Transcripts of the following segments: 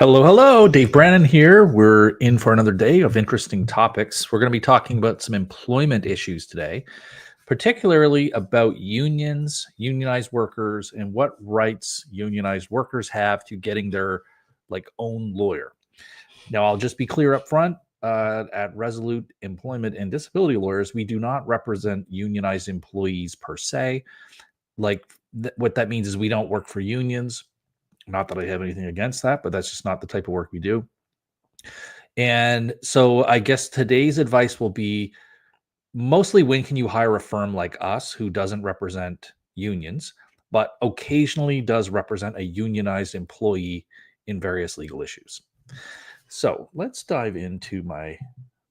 Hello, hello. Dave Brannen here. We're in for another day of interesting topics. We're going to be talking about some employment issues today, particularly about unions, unionized workers, and what rights unionized workers have to getting their own lawyer. Now, I'll just be clear up front. At Resolute Employment and Disability Lawyers, we do not represent unionized employees per se. What that means is we don't work for unions. Not that I have anything against that, but that's just not the type of work we do. And so I guess today's advice will be mostly when can you hire a firm like us who doesn't represent unions, but occasionally does represent a unionized employee in various legal issues. So let's dive into my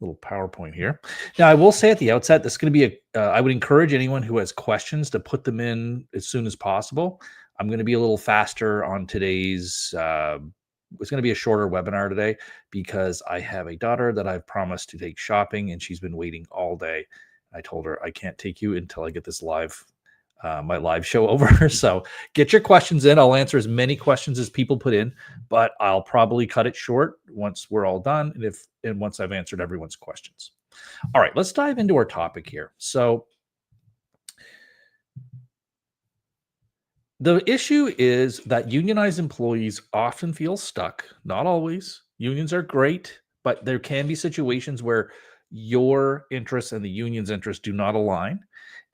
little PowerPoint here. Now, I will say at the outset, this is going to be I would encourage anyone who has questions to put them in as soon as possible. I'm going to be a little faster on today's, it's going to be a shorter webinar today because I have a daughter that I've promised to take shopping and she's been waiting all day. I told her I can't take you until I get this my live show over. So get your questions in. I'll answer as many questions as people put in, but I'll probably cut it short once we're all done and once I've answered everyone's questions. All right, let's dive into our topic here. So the issue is that unionized employees often feel stuck. Not always. Unions are great, but there can be situations where your interests and the union's interests do not align.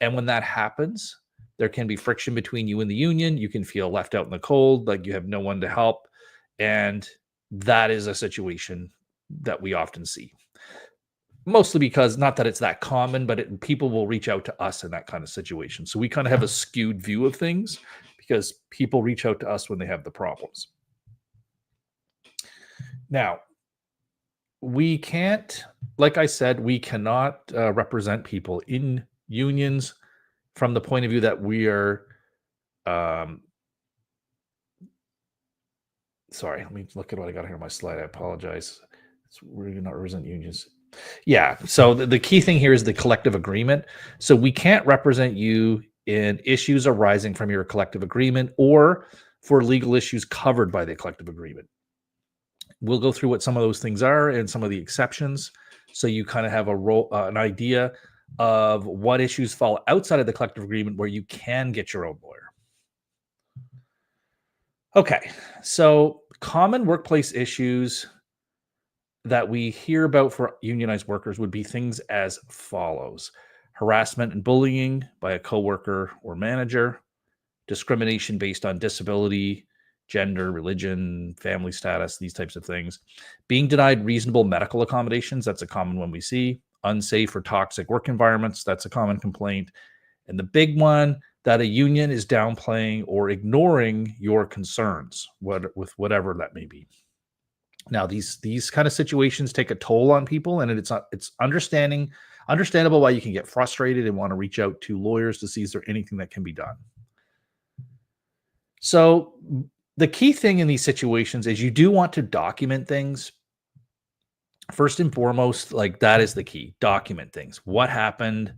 And when that happens, there can be friction between you and the union. You can feel left out in the cold, like you have no one to help. And that is a situation that we often see. Mostly because, not that it's that common, but people will reach out to us in that kind of situation. So we kind of have a skewed view of things because people reach out to us when they have the problems. Now, we can't, like I said, we cannot represent people in unions from the point of view that we are, sorry, let me look at what I got here on my slide. I apologize. We're not represent unions. Yeah, so the key thing here is the collective agreement. So we can't represent you in issues arising from your collective agreement or for legal issues covered by the collective agreement. We'll go through what some of those things are and some of the exceptions, so you kind of have an idea of what issues fall outside of the collective agreement where you can get your own lawyer. Okay, so common workplace issues that we hear about for unionized workers would be things as follows: harassment and bullying by a coworker or manager, discrimination based on disability, gender, religion, family status, these types of things, being denied reasonable medical accommodations, that's a common one we see, unsafe or toxic work environments, that's a common complaint, and the big one, that a union is downplaying or ignoring your concerns, with whatever that may be. Now, these kind of situations take a toll on people, and it's understandable why you can get frustrated and want to reach out to lawyers to see is there anything that can be done. So the key thing in these situations is you do want to document things. First and foremost, that is the key. Document things. What happened,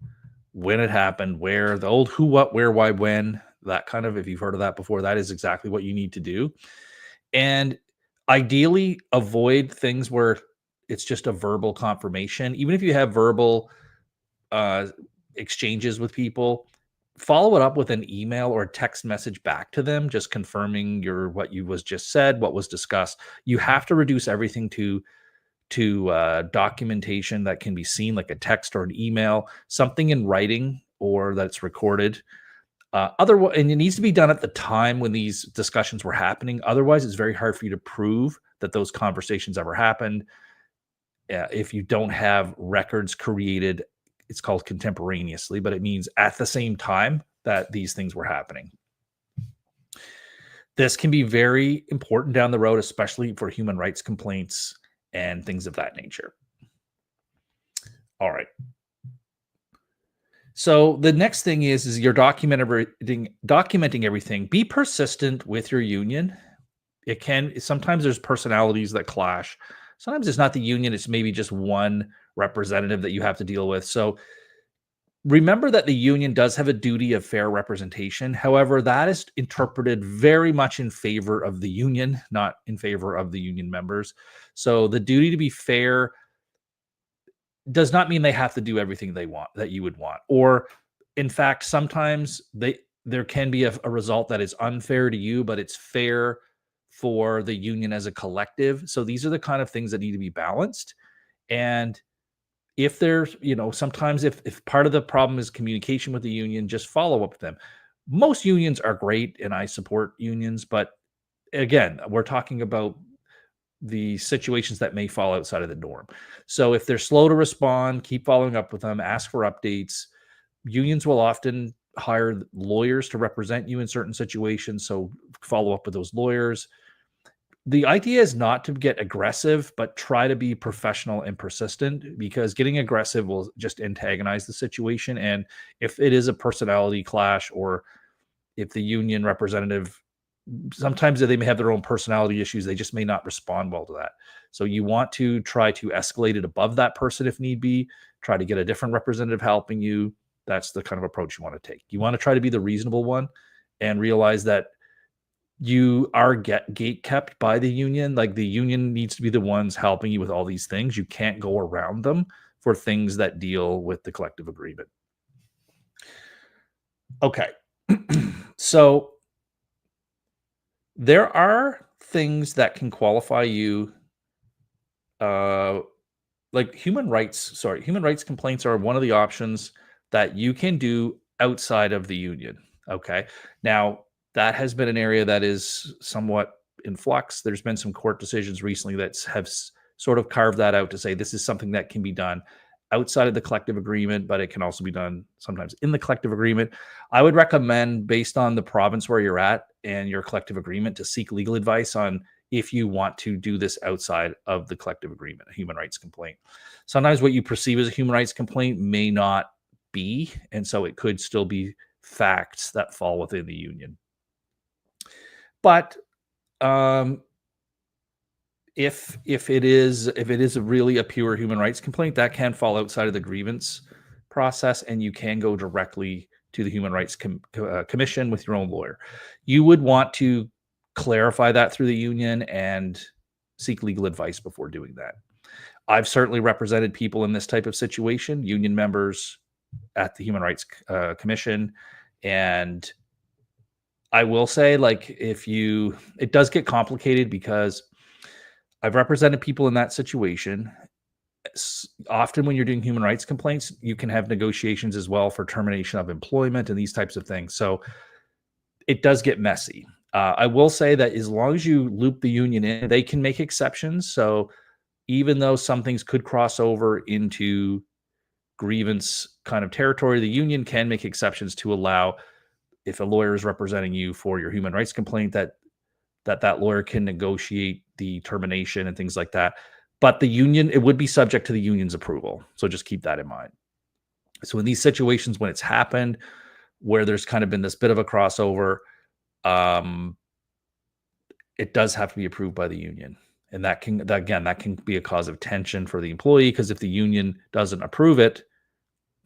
when it happened, where, the old who, what, where, why, when, that kind of, if you've heard of that before, that is exactly what you need to do. And ideally, avoid things where it's just a verbal confirmation. Even if you have verbal exchanges with people, follow it up with an email or a text message back to them, just confirming what you was just said, what was discussed. You have to reduce everything to documentation that can be seen, like a text or an email, something in writing or that's recorded. And it needs to be done at the time when these discussions were happening. Otherwise, it's very hard for you to prove that those conversations ever happened. If you don't have records created, it's called contemporaneously, but it means at the same time that these things were happening. This can be very important down the road, especially for human rights complaints and things of that nature. All right. So the next thing is you're documenting everything. Be persistent with your union. Sometimes there's personalities that clash. Sometimes it's not the union, it's maybe just one representative that you have to deal with. So remember that the union does have a duty of fair representation. However, that is interpreted very much in favor of the union, not in favor of the union members. So the duty to be fair does not mean they have to do everything they want that you would want. Or in fact, sometimes there can be a result that is unfair to you, but it's fair for the union as a collective. So these are the kind of things that need to be balanced. And if there's, sometimes if part of the problem is communication with the union, just follow up with them. Most unions are great and I support unions, but again, we're talking about the situations that may fall outside of the norm. So if they're slow to respond, keep following up with them, ask for updates. Unions will often hire lawyers to represent you in certain situations. So follow up with those lawyers. The idea is not to get aggressive, but try to be professional and persistent, because getting aggressive will just antagonize the situation. And if it is a personality clash, or if the union representative, sometimes they may have their own personality issues, they just may not respond well to that. So you want to try to escalate it above that person if need be, try to get a different representative helping you. That's the kind of approach you want to take. You want to try to be the reasonable one and realize that you are gate kept by the union. Like, the union needs to be the ones helping you with all these things. You can't go around them for things that deal with the collective agreement. Okay. So there are things that can qualify you, like human rights complaints are one of the options that you can do outside of the union. Okay. Now, that has been an area that is somewhat in flux. There's been some court decisions recently that have sort of carved that out to say this is something that can be done outside of the collective agreement, but it can also be done sometimes in the collective agreement. I would recommend, based on the province where you're at and your collective agreement, to seek legal advice on if you want to do this outside of the collective agreement, a human rights complaint. Sometimes what you perceive as a human rights complaint may not be, and so it could still be facts that fall within the union. But if it is really a pure human rights complaint, that can fall outside of the grievance process, and you can go directly to the Human Rights Commission with your own lawyer. You would want to clarify that through the union and seek legal advice before doing that. I've certainly represented people in this type of situation, union members at the Human Rights Commission, and I will say, like, it does get complicated, because I've represented people in that situation. Often when you're doing human rights complaints, you can have negotiations as well for termination of employment and these types of things. So it does get messy. I will say that as long as you loop the union in, they can make exceptions. So even though some things could cross over into grievance kind of territory, the union can make exceptions to allow, if a lawyer is representing you for your human rights complaint, that lawyer can negotiate the termination and things like that. But the union, it would be subject to the union's approval. So just keep that in mind. So in these situations, when it's happened, where there's kind of been this bit of a crossover, it does have to be approved by the union. And that can be a cause of tension for the employee, because if the union doesn't approve it,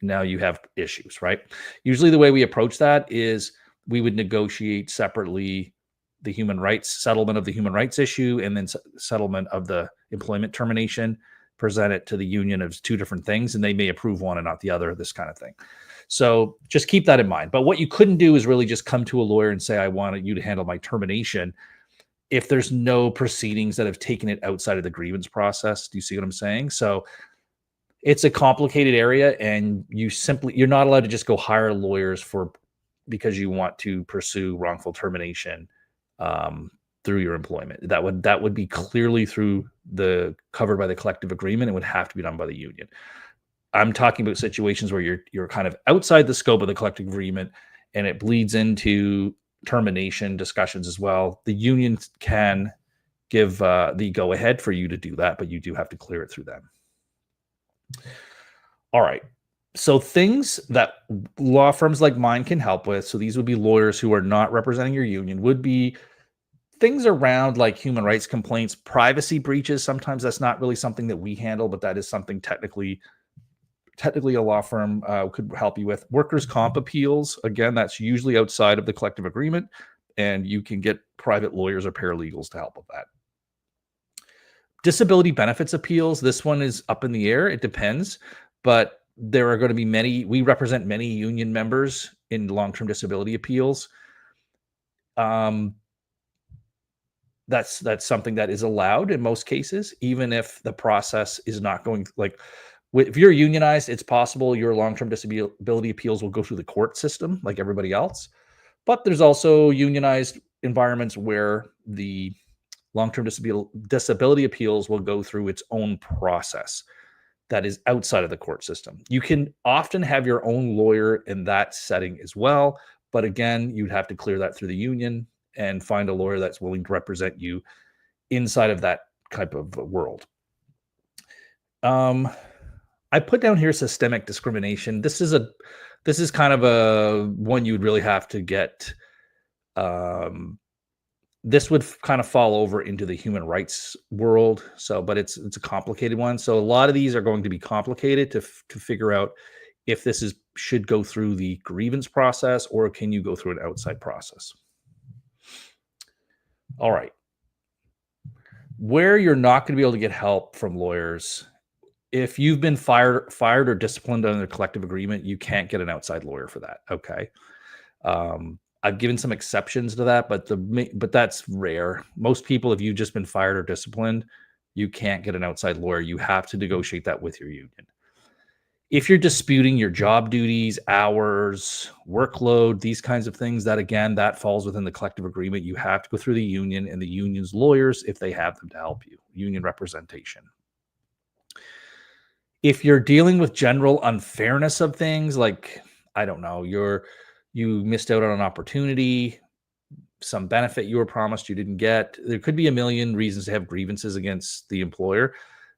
now you have issues, right? Usually the way we approach that is we would negotiate separately the human rights settlement of the human rights issue, and then settlement of the employment termination, present it to the union as two different things, and they may approve one and not the other, this kind of thing. So just keep that in mind. But what you couldn't do is really just come to a lawyer and say, I want you to handle my termination, if there's no proceedings that have taken it outside of the grievance process. Do you see what I'm saying? So it's a complicated area, and you're not allowed to just go hire lawyers because you want to pursue wrongful termination through your employment. That would be clearly covered by the collective agreement. It would have to be done by the union. I'm talking about situations where you're kind of outside the scope of the collective agreement, and it bleeds into termination discussions as well. The union can give the go ahead for you to do that, but you do have to clear it through them. All right. So things that law firms like mine can help with, so these would be lawyers who are not representing your union, would be things around like human rights complaints, privacy breaches. Sometimes that's not really something that we handle, but that is something technically technically a law firm could help you with. Workers' comp appeals, again, that's usually outside of the collective agreement, and you can get private lawyers or paralegals to help with that. Disability benefits appeals, this one is up in the air. It depends, but there are going to be we represent many union members in long-term disability appeals. That's something that is allowed in most cases, even if the process is not going if you're unionized, it's possible your long-term disability appeals will go through the court system like everybody else. But there's also unionized environments where the long-term disability appeals will go through its own process that is outside of the court system. You can often have your own lawyer in that setting as well, but again, you'd have to clear that through the union and find a lawyer that's willing to represent you inside of that type of world. I put down here systemic discrimination. This is kind of a one you would really have to get. This would kind of fall over into the human rights world. But it's a complicated one. So a lot of these are going to be complicated to figure out if this should go through the grievance process or can you go through an outside process. All right. Where you're not going to be able to get help from lawyers, if you've been fired or disciplined under a collective agreement, you can't get an outside lawyer for that. Okay. I've given some exceptions to that, but that's rare. Most people, if you've just been fired or disciplined, you can't get an outside lawyer. You have to negotiate that with your union. If you're disputing your job duties, hours, workload, these kinds of things, that falls within the collective agreement. You have to go through the union and the union's lawyers if they have them to help you, union representation. If you're dealing with general unfairness of things, like, I don't know, you missed out on an opportunity, some benefit you were promised you didn't get, there could be a million reasons to have grievances against the employer.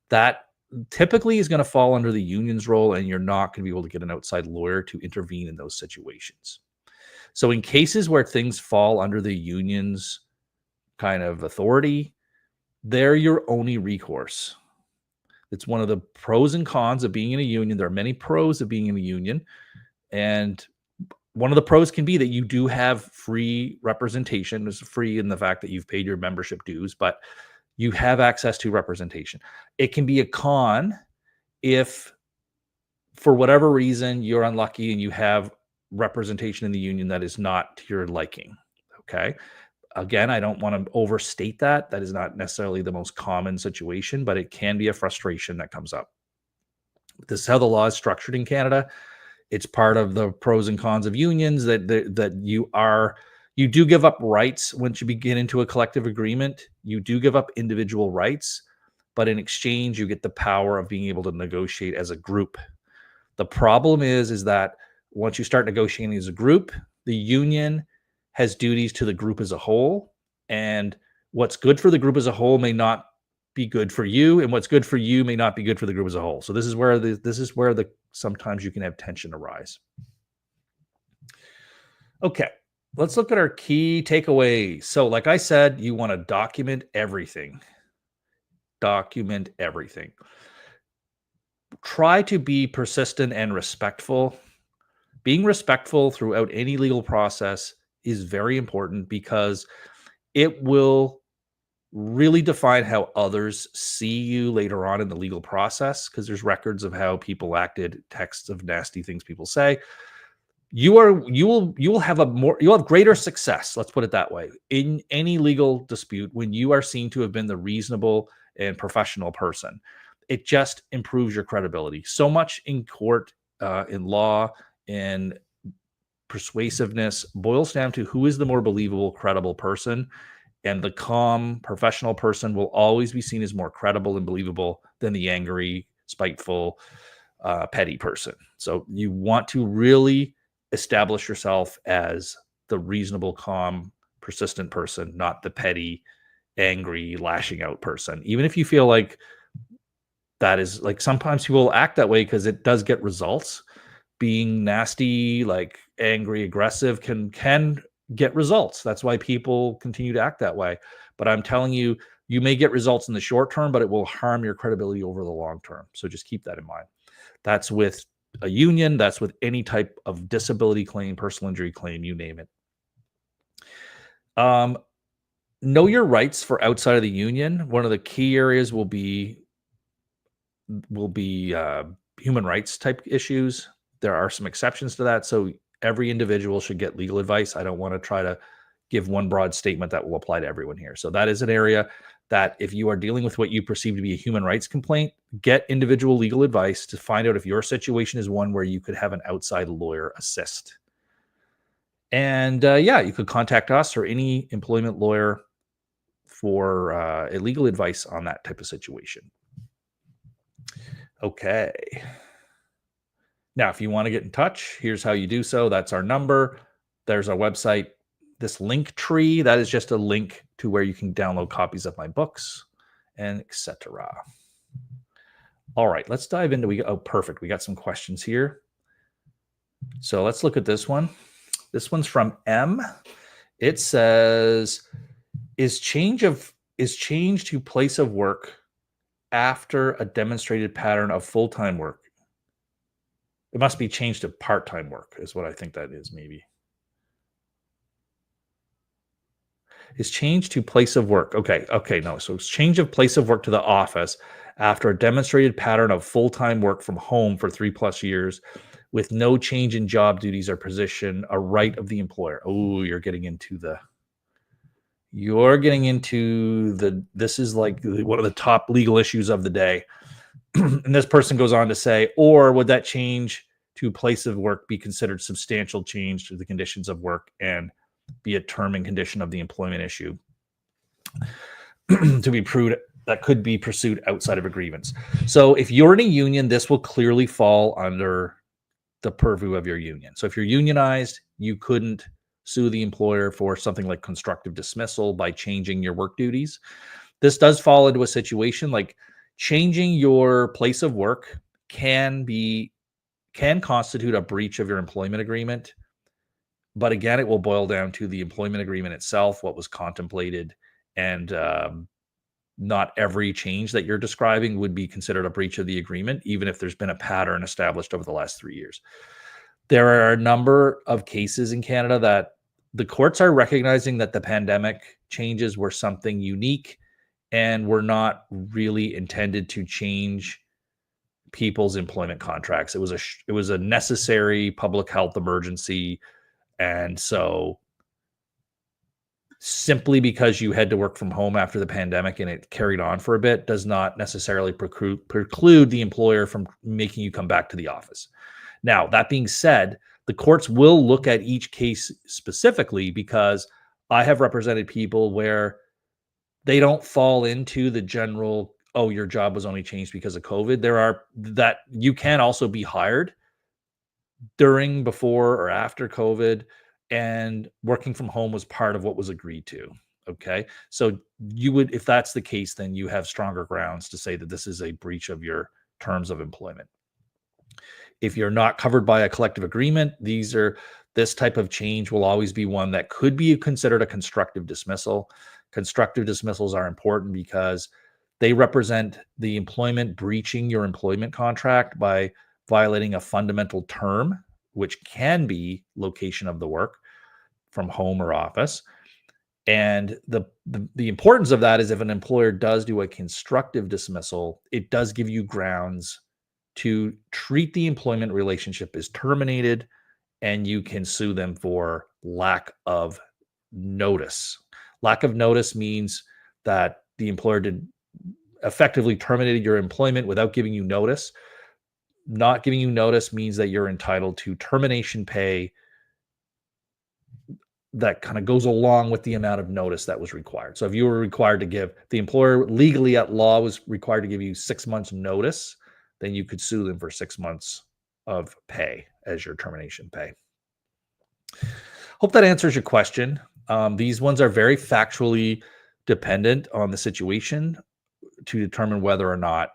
That typically is going to fall under the union's role, and you're not going to be able to get an outside lawyer to intervene in those situations. So in cases where things fall under the union's kind of authority, they're your only recourse. It's one of the pros and cons of being in a union. There are many pros of being in a union, and one of the pros can be that you do have free representation. It's free in the fact that you've paid your membership dues, but you have access to representation. It can be a con if, for whatever reason, you're unlucky and you have representation in the union that is not to your liking. Okay. Again, I don't want to overstate that. That is not necessarily the most common situation, but it can be a frustration that comes up. This is how the law is structured in Canada. It's part of the pros and cons of unions that you do give up rights once you begin into a collective agreement. You do give up individual rights, but in exchange, you get the power of being able to negotiate as a group. The problem is that once you start negotiating as a group, the union has duties to the group as a whole, and what's good for the group as a whole may not be good for you, and what's good for you may not be good for the group as a whole. So this is where sometimes you can have tension arise. Okay, let's look at our key takeaways. So like I said, you want to document everything. Document everything. Try to be persistent and respectful. Being respectful throughout any legal process is very important because it will really define how others see you later on in the legal process, because there's records of how people acted, texts of nasty things people say. You will have greater success, let's put it that way, in any legal dispute when you are seen to have been the reasonable and professional person. It just improves your credibility. So much in court, in law, in persuasiveness boils down to who is the more believable, credible person. And the calm, professional person will always be seen as more credible and believable than the angry, spiteful, petty person. So you want to really establish yourself as the reasonable, calm, persistent person, not the petty, angry, lashing out person. Even if you feel like that is, like, sometimes people act that way because it does get results. Being nasty, like angry, aggressive can get results. That's why people continue to act that way. But I'm telling you, you may get results in the short term, but it will harm your credibility over the long term. So just keep that in mind. That's with a union. That's with any type of disability claim, personal injury claim, you name it. Know your rights for outside of the union. One of the key areas will be human rights type issues. There are some exceptions to that, so every individual should get legal advice. I don't want to try to give one broad statement that will apply to everyone here. So that is an area that if you are dealing with what you perceive to be a human rights complaint, get individual legal advice to find out if your situation is one where you could have an outside lawyer assist. And you could contact us or any employment lawyer for legal advice on that type of situation. Okay. Now, if you want to get in touch, here's how you do so. That's our number. There's our website. This link tree, that is just a link to where you can download copies of my books and etc. All right, let's dive into perfect. We got some questions here. So let's look at this one. This one's from M. It says, is change to place of work after a demonstrated pattern of full-time work? It must be changed to part-time work is what I think that is, maybe. Is change to place of work. Okay, no. So it's change of place of work to the office after a demonstrated pattern of full-time work from home for 3+ years with no change in job duties or position, a right of the employer. Oh, you're getting into this is like one of the top legal issues of the day. And this person goes on to say, or would that change to place of work be considered substantial change to the conditions of work and be a term and condition of the employment issue to be proved that could be pursued outside of a grievance? So if you're in a union, this will clearly fall under the purview of your union. So if you're unionized, you couldn't sue the employer for something like constructive dismissal by changing your work duties. This does fall into a situation like changing your place of work can constitute a breach of your employment agreement. But again, it will boil down to the employment agreement itself, what was contemplated, and not every change that you're describing would be considered a breach of the agreement, even if there's been a pattern established over the last 3 years. There are a number of cases in Canada that the courts are recognizing that the pandemic changes were something unique and were not really intended to change people's employment contracts. It was a necessary public health emergency. And so simply because you had to work from home after the pandemic and it carried on for a bit does not necessarily preclude the employer from making you come back to the office. Now, that being said, the courts will look at each case specifically, because I have represented people where they don't fall into the general, oh, your job was only changed because of COVID. There are that you can also be hired during, before, or after COVID, and working from home was part of what was agreed to. Okay. So you would, if that's the case, then you have stronger grounds to say that this is a breach of your terms of employment. If you're not covered by a collective agreement, this type of change will always be one that could be considered a constructive dismissal. Constructive dismissals are important because they represent the employment breaching your employment contract by violating a fundamental term, which can be location of the work from home or office. And the importance of that is if an employer does do a constructive dismissal, it does give you grounds to treat the employment relationship as terminated, and you can sue them for lack of notice. Lack of notice means that the employer effectively terminated your employment without giving you notice. Not giving you notice means that you're entitled to termination pay that kind of goes along with the amount of notice that was required. So if you were required to give, the employer legally at law was required to give you 6 months notice, then you could sue them for 6 months of pay as your termination pay. Hope that answers your question. These ones are very factually dependent on the situation to determine whether or not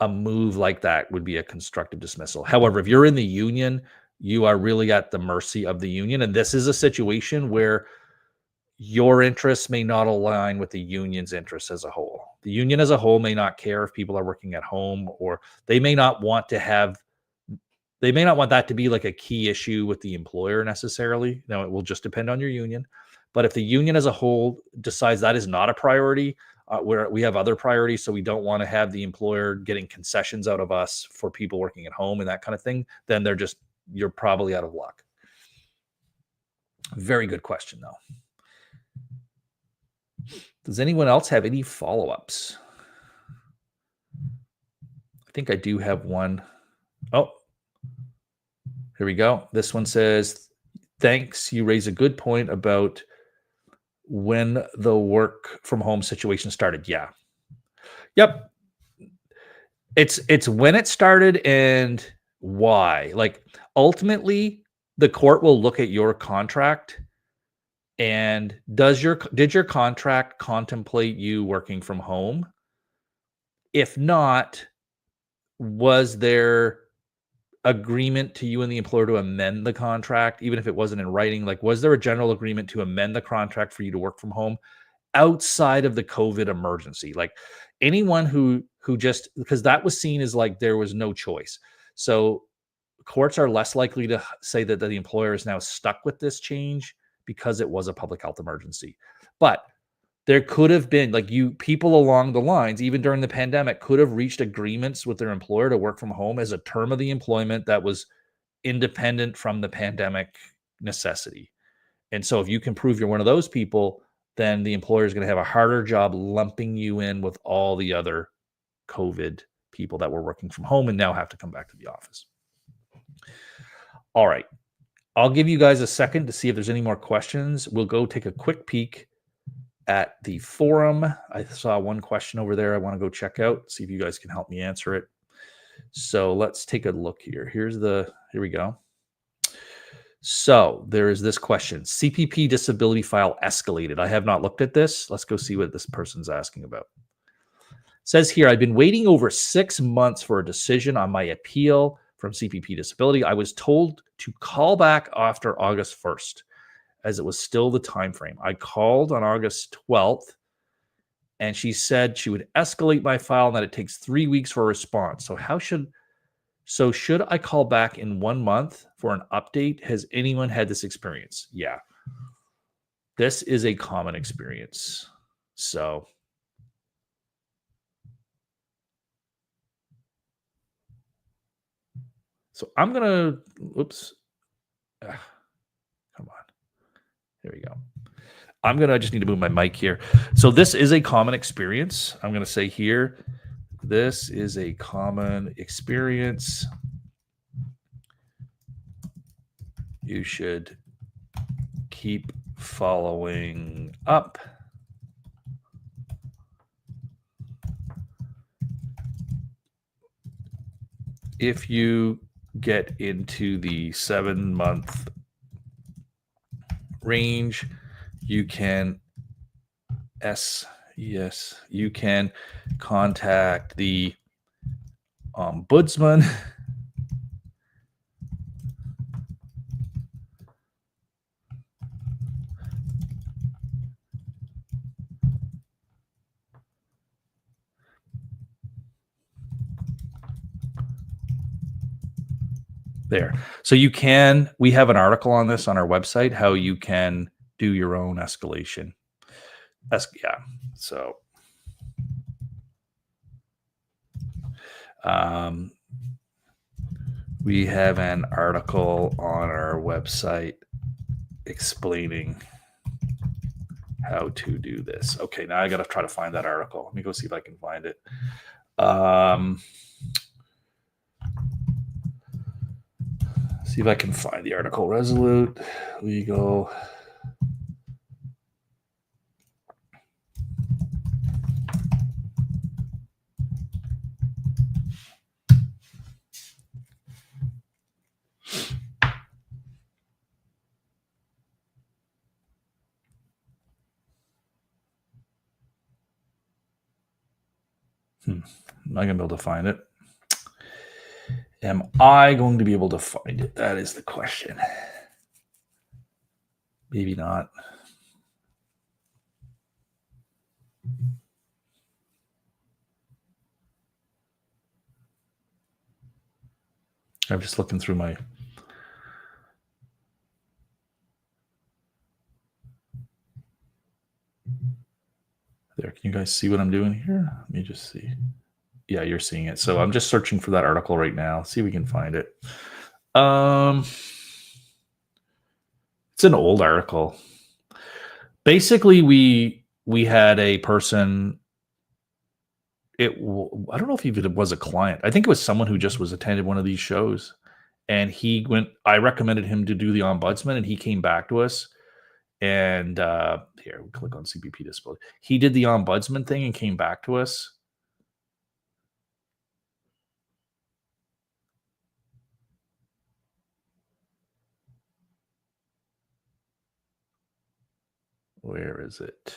a move like that would be a constructive dismissal. However, if you're in the union, you are really at the mercy of the union. And this is a situation where your interests may not align with the union's interests as a whole. The union as a whole may not care if people are working at home, or they may not want to have They may not want that to be like a key issue with the employer necessarily. Now, it will just depend on your union. But if the union as a whole decides that is not a priority, where we have other priorities, so we don't want to have the employer getting concessions out of us for people working at home and that kind of thing, then you're probably out of luck. Very good question, though. Does anyone else have any follow-ups? I think I do have one. Oh, here we go. This one says, thanks. You raise a good point about when the work from home situation started. Yeah. Yep. It's when it started and why. Like, ultimately, the court will look at your contract and did your contract contemplate you working from home? If not, was there agreement to you and the employer to amend the contract, even if it wasn't in writing? Like, was there a general agreement to amend the contract for you to work from home outside of the COVID emergency? Like, anyone who just, because that was seen as like there was no choice. So courts are less likely to say that the employer is now stuck with this change because it was a public health emergency. But there could have been, like, people along the lines, even during the pandemic, could have reached agreements with their employer to work from home as a term of the employment that was independent from the pandemic necessity. And so if you can prove you're one of those people, then the employer is going to have a harder job lumping you in with all the other COVID people that were working from home and now have to come back to the office. All right. I'll give you guys a second to see if there's any more questions. We'll go take a quick peek at the forum. I saw one question over there I want to go check out, see if you guys can help me answer it. So let's take a look here. Here we go. So there is this question. CPP disability file escalated. I have not looked at this. Let's go see what this person's asking about. It says here, I've been waiting over 6 months for a decision on my appeal from CPP disability. I was told to call back after August 1st, as it was still the time frame. I called on August 12th, and she said she would escalate my file and that it takes 3 weeks for a response. So should I call back in 1 month for an update? Has anyone had this experience? Yeah. This is a common experience. So I'm going to, oops. Come on. There we go. I just need to move my mic here. So this is a common experience. I'm going to say here, this is a common experience. You should keep following up. If you get into the 7-month range, you can you can contact the ombudsman there. So we have an article on this on our website, how you can do your own escalation. Yeah. So we have an article on our website explaining how to do this. Okay, now I got to try to find that article. Let me go see if I can find it. See if I can find the article. Resolute legal. I'm not going to be able to find it. Am I going to be able to find it? That is the question. Maybe not. I'm just looking through my. There, can you guys see what I'm doing here? Let me just see. Yeah, you're seeing it. So I'm just searching for that article right now. See if we can find it. It's an old article. Basically, we had a person. I don't know if even it was a client. I think it was someone who just was attended one of these shows, and he went. I recommended him to do the ombudsman, and he came back to us. And here, we click on CPP disability. He did the ombudsman thing and came back to us. Where is it?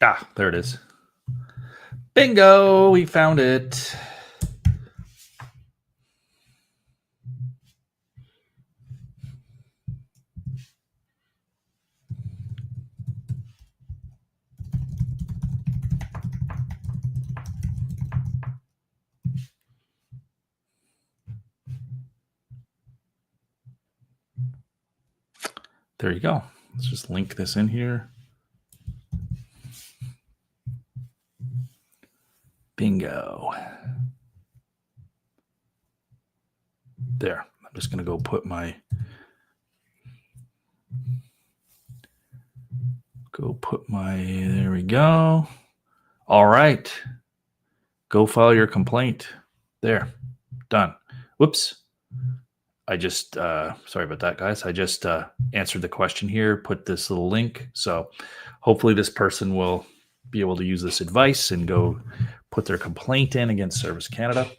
Ah, there it is. Bingo, we found it. There you go. Let's just link this in here. Bingo. There. I'm just going to go put my there we go. All right. Go file your complaint. There. Done. Whoops. I just, sorry about that, guys. I just answered the question here, put this little link. So hopefully this person will be able to use this advice and go put their complaint in against Service Canada.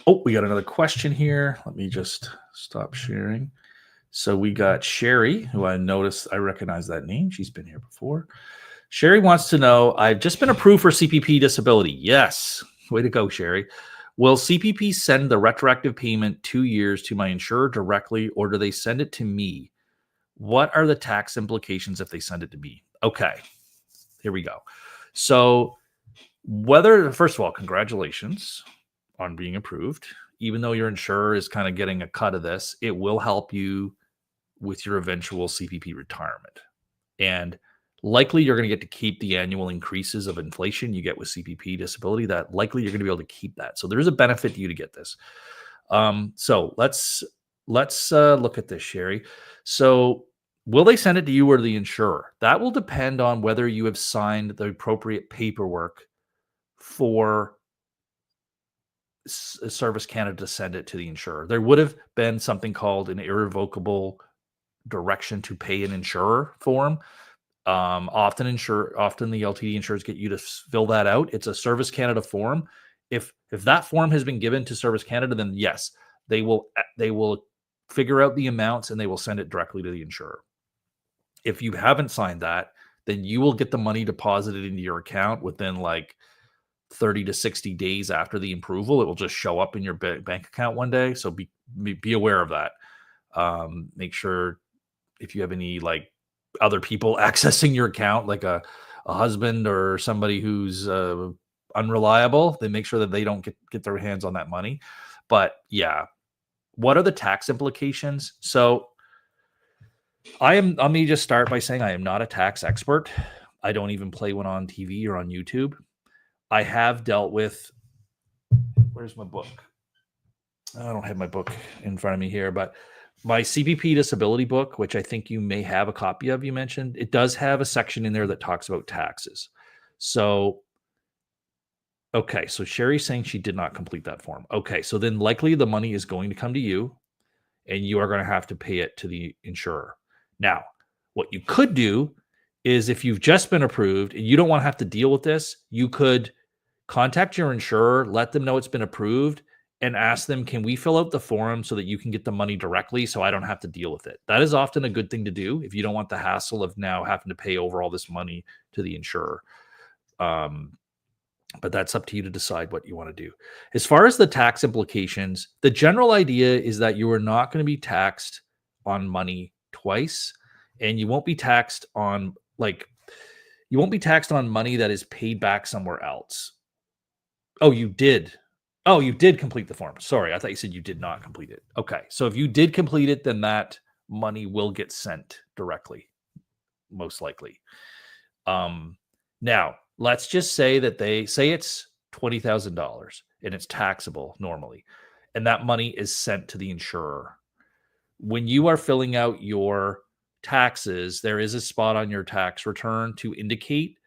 Oh, we got another question here. Let me just stop sharing. So we got Sherry, who I noticed, I recognize that name. She's been here before. Sherry wants to know, I've just been approved for CPP disability. Yes. Way to go, Sherry. Will CPP send the retroactive payment 2 years to my insurer directly, or do they send it to me? What are the tax implications if they send it to me? Okay, here we go. So first of all, congratulations on being approved. Even though your insurer is kind of getting a cut of this, it will help you with your eventual CPP retirement. And likely you're going to get to keep the annual increases of inflation you get with CPP disability. That likely you're going to be able to keep that. So there's a benefit to you to get this. So let's look at this, Sherry. So will they send it to you or the insurer? That will depend on whether you have signed the appropriate paperwork for Service Canada to send it to the insurer. There would have been something called an irrevocable direction to pay an insurer form. Often the LTD insurers get you to fill that out. It's a Service Canada form. If that form has been given to Service Canada, then yes, they will figure out the amounts and they will send it directly to the insurer. If you haven't signed that, then you will get the money deposited into your account within like 30 to 60 days after the approval. It will just show up in your bank account one day. So be aware of that. Make sure if you have any like other people accessing your account, like a husband or somebody who's unreliable, then make sure that they don't get their hands on that money. But yeah, what are the tax implications? So let me just start by saying I am not a tax expert. I don't even play one on TV or on YouTube. I have dealt with, where's my book? I don't have my book in front of me here, but my CPP disability book, which I think you may have a copy of, you mentioned, it does have a section in there that talks about taxes. So, okay, so Sherry's saying she did not complete that form. Okay, so then likely the money is going to come to you and you are going to have to pay it to the insurer. Now, what you could do is if you've just been approved and you don't want to have to deal with this, you could contact your insurer, let them know it's been approved, and ask them, can we fill out the form so that you can get the money directly so I don't have to deal with it? That is often a good thing to do if you don't want the hassle of now having to pay over all this money to the insurer. but that's up to you to decide what you want to do. As far as the tax implications, the general idea is that you are not going to be taxed on money twice, and you won't be taxed on money that is paid back somewhere else. Oh, you did. Oh, you did complete the form. Sorry, I thought you said you did not complete it. Okay, so if you did complete it, then that money will get sent directly, most likely. Now, let's just say that they say it's $20,000 and it's taxable normally, and that money is sent to the insurer. When you are filling out your taxes, there is a spot on your tax return to indicate,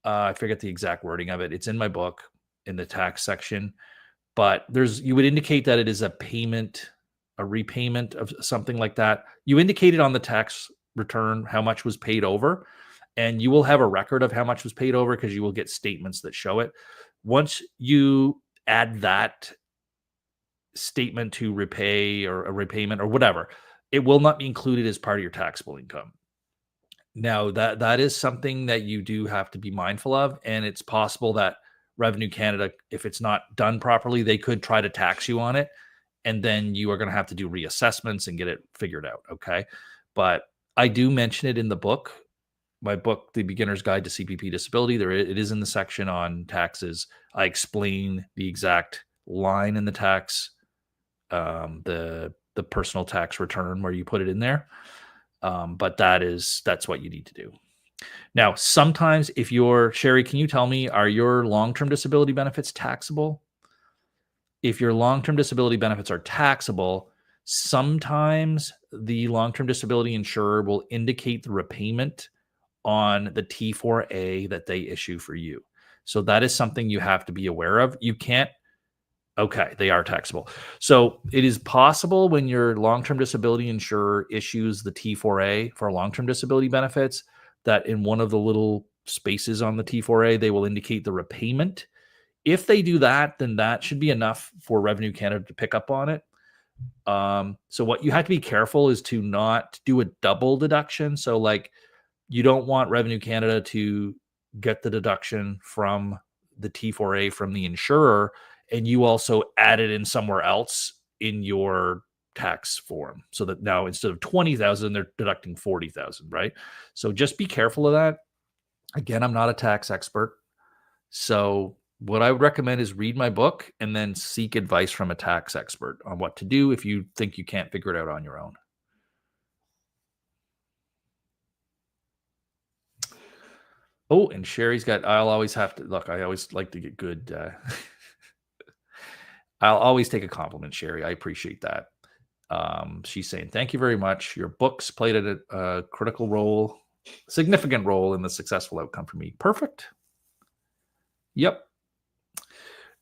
I forget the exact wording of it. It's in my book in the tax section, but you would indicate that it is a payment, a repayment of something like that. You indicate it on the tax return how much was paid over, and you will have a record of how much was paid over because you will get statements that show it. Once you add that statement to repay or a repayment or whatever, it will not be included as part of your taxable income. Now, that is something that you do have to be mindful of, and it's possible that Revenue Canada, if it's not done properly, they could try to tax you on it, and then you are going to have to do reassessments and get it figured out, okay? But I do mention it in the book, my book, The Beginner's Guide to CPP Disability. It is in the section on taxes. I explain the exact line in the tax, the personal tax return where you put it in there. But that's what you need to do. Now, sometimes if Sherry, can you tell me, are your long-term disability benefits taxable? If your long-term disability benefits are taxable, sometimes the long-term disability insurer will indicate the repayment on the T4A that they issue for you. So that is something you have to be aware of. You can't. Okay, they are taxable. So it is possible when your long-term disability insurer issues the T4A for long-term disability benefits that in one of the little spaces on the T4A, they will indicate the repayment. If they do that, then that should be enough for Revenue Canada to pick up on it. So what you have to be careful is to not do a double deduction. So like you don't want Revenue Canada to get the deduction from the T4A from the insurer, and you also add it in somewhere else in your tax form, so that now instead of 20,000, they're deducting 40,000, right? So just be careful of that. Again, I'm not a tax expert. So what I would recommend is read my book and then seek advice from a tax expert on what to do if you think you can't figure it out on your own. Oh, and Sherry's got, I'll always have to, look, I always like to get good. I'll always take a compliment, Sherry. I appreciate that. She's saying, thank you very much. Your books played a critical role, significant role in the successful outcome for me. Perfect. Yep.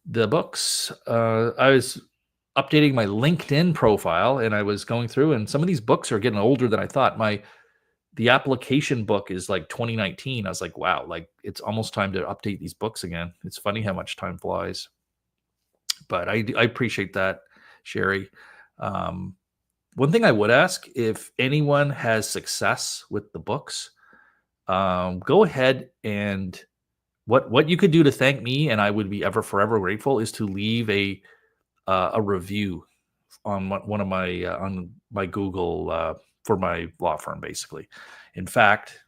The books, I was updating my LinkedIn profile and I was going through, and some of these books are getting older than I thought. The application book is like 2019. I was like, wow, like it's almost time to update these books again. It's funny how much time flies. But I appreciate that, Sherry. One thing I would ask, if anyone has success with the books, go ahead and what you could do to thank me, and I would be forever grateful, is to leave a review on one of my on my Google for my law firm, basically. In fact,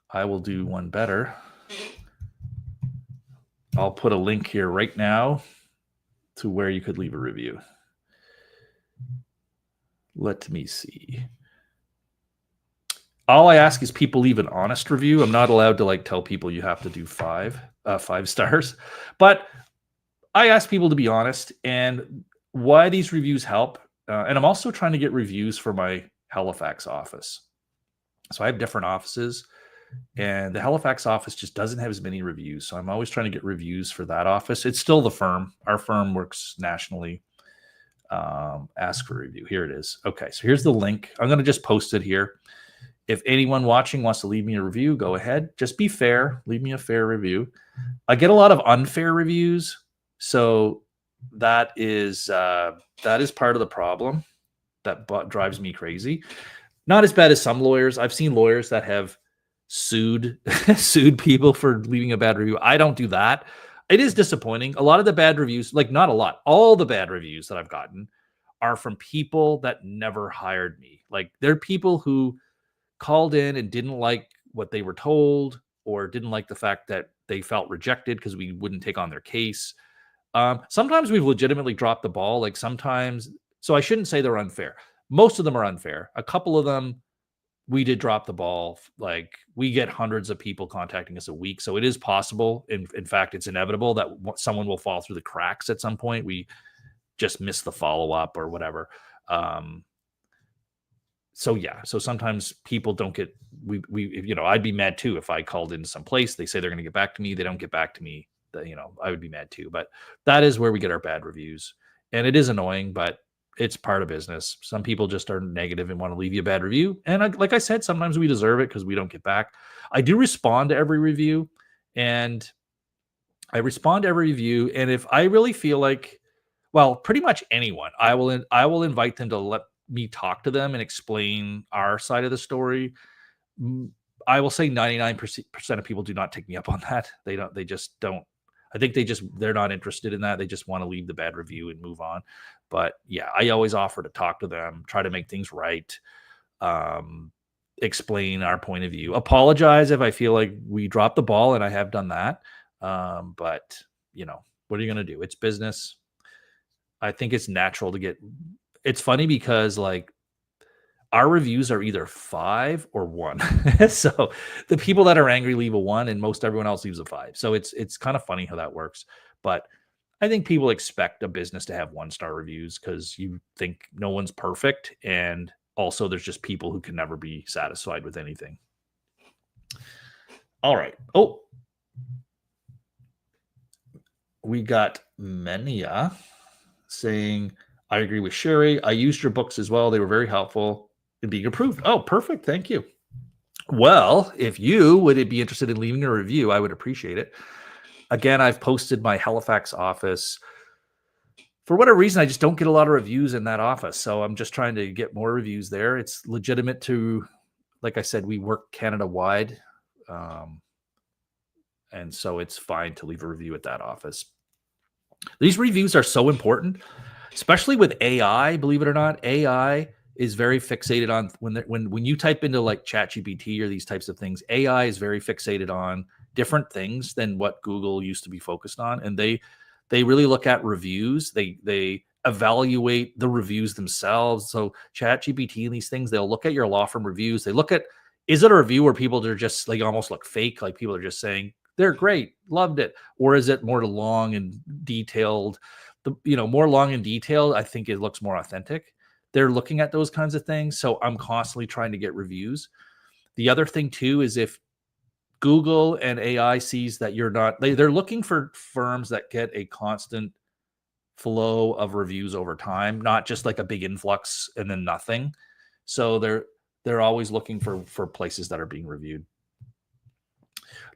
I will do one better. I'll put a link here right now to where you could leave a review. Let me see. All I ask is people leave an honest review. I'm not allowed to tell people you have to do five stars, but I ask people to be honest, and why these reviews help. And I'm also trying to get reviews for my Halifax office. So I have different offices, and the Halifax office just doesn't have as many reviews. So I'm always trying to get reviews for that office. It's still the firm. Our firm works nationally. Ask for a review. Here it is. Okay, so here's the link. I'm going to just post it here. If anyone watching wants to leave me a review, go ahead. Just be fair. Leave me a fair review. I get a lot of unfair reviews, so that is part of the problem that drives me crazy. Not as bad as some lawyers. I've seen lawyers that have sued sued people for leaving a bad review. I don't do that. It is disappointing. A lot of the bad reviews, like not a lot, all the bad reviews that I've gotten are from people that never hired me. Like they're people who called in and didn't like what they were told or didn't like the fact that they felt rejected because we wouldn't take on their case. Sometimes we've legitimately dropped the ball. Like sometimes, so I shouldn't say they're unfair. Most of them are unfair. A couple of them, we did drop the ball. Like we get hundreds of people contacting us a week. So it is possible. In fact, it's inevitable that someone will fall through the cracks at some point. We just miss the follow up or whatever. So yeah, so sometimes people don't get I'd be mad too if I called into some place, they say they're going to get back to me, they don't get back to me, I would be mad too. But that is where we get our bad reviews, and it is annoying, but it's part of business. Some people just are negative and want to leave you a bad review, and like I said, sometimes we deserve it because we don't get back. I do respond to every review, and if I really feel like, well, pretty much anyone, I will invite them to let me talk to them and explain our side of the story. I will say 99% of people do not take me up on that. They just don't. I think they're not interested in that. They just want to leave the bad review and move on. But yeah, I always offer to talk to them, try to make things right, um, explain our point of view, apologize if I feel like we dropped the ball, and I have done that. But what are you going to do? It's business. I think it's natural to get. It's funny because like our reviews are either 5 or 1. So the people that are angry leave a 1, and most everyone else leaves a 5. So it's kind of funny how that works. But I think people expect a business to have 1-star reviews because you think no one's perfect, and also there's just people who can never be satisfied with anything. All right. Oh, we got Mania saying, I agree with Sherry. I used your books as well. They were very helpful in being approved. Oh, perfect. Thank you. Well, if you would be interested in leaving a review, I would appreciate it. Again, I've posted my Halifax office. For whatever reason, I just don't get a lot of reviews in that office. So I'm just trying to get more reviews there. It's legitimate to, like I said, we work Canada wide. And so it's fine to leave a review at that office. These reviews are so important, especially with AI. Believe it or not, AI is very fixated on when you type into like ChatGPT or these types of things. AI is very fixated on different things than what Google used to be focused on, and they really look at reviews. They evaluate the reviews themselves. So ChatGPT and these things, they'll look at your law firm reviews. They look at, is it a review where people are just like almost look fake, like people are just saying they're great, loved it, or is it more long and detailed? More long and detailed, I think it looks more authentic. They're looking at those kinds of things. So I'm constantly trying to get reviews. The other thing too is if Google and AI sees that you're not, they're looking for firms that get a constant flow of reviews over time, not just like a big influx and then nothing. So they're always looking for places that are being reviewed.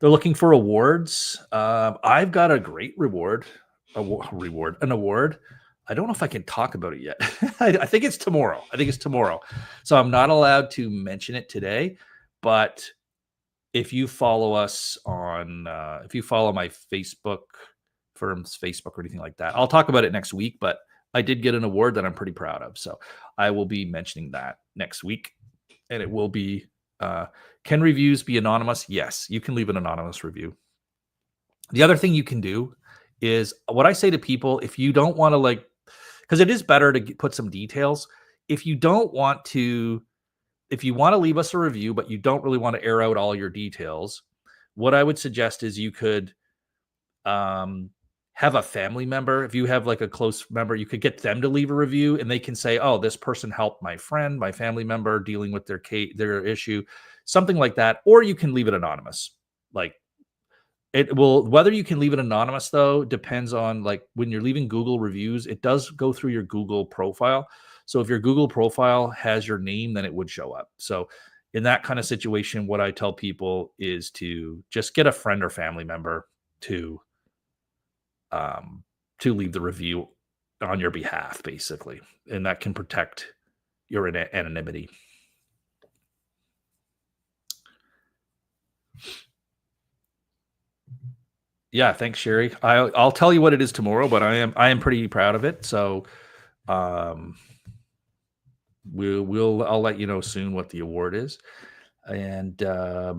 They're looking for awards. I've got a great an award. I don't know if I can talk about it yet. I think it's tomorrow. So I'm not allowed to mention it today, but if you follow us on, if you follow my firm's Facebook or anything like that, I'll talk about it next week, but I did get an award that I'm pretty proud of. So I will be mentioning that next week, and it will be, can reviews be anonymous? Yes, you can leave an anonymous review. The other thing you can do is what I say to people, if you don't want to because it is better to put some details. If you want to leave us a review, but you don't really want to air out all your details, what I would suggest is you could have a family member. If you have like a close member, you could get them to leave a review, and they can say, oh, this person helped my friend, my family member dealing with their issue, something like that. Or you can leave it anonymous. Whether you can leave it anonymous though, depends on when you're leaving Google reviews, it does go through your Google profile. So if your Google profile has your name, then it would show up. So in that kind of situation, what I tell people is to just get a friend or family member to leave the review on your behalf, basically. And that can protect your anonymity. Yeah, thanks, Sherry. I'll tell you what it is tomorrow, but I am pretty proud of it. So um, I'll let you know soon what the award is, and yeah,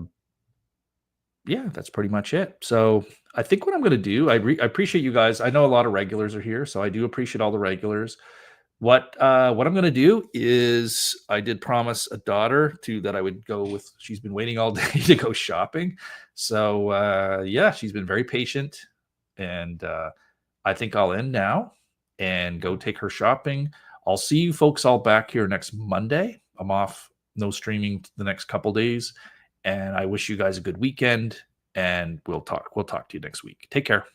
that's pretty much it. So I think what I'm going to do, I appreciate you guys. I know a lot of regulars are here, so I do appreciate all the regulars. What I'm going to do is I did promise a daughter to that I would go with. She's been waiting all day to go shopping, so yeah, she's been very patient, and I think I'll end now and go take her shopping. I'll see you folks all back here next Monday. I'm off, no streaming the next couple days, and I wish you guys a good weekend. And we'll talk. We'll talk to you next week. Take care.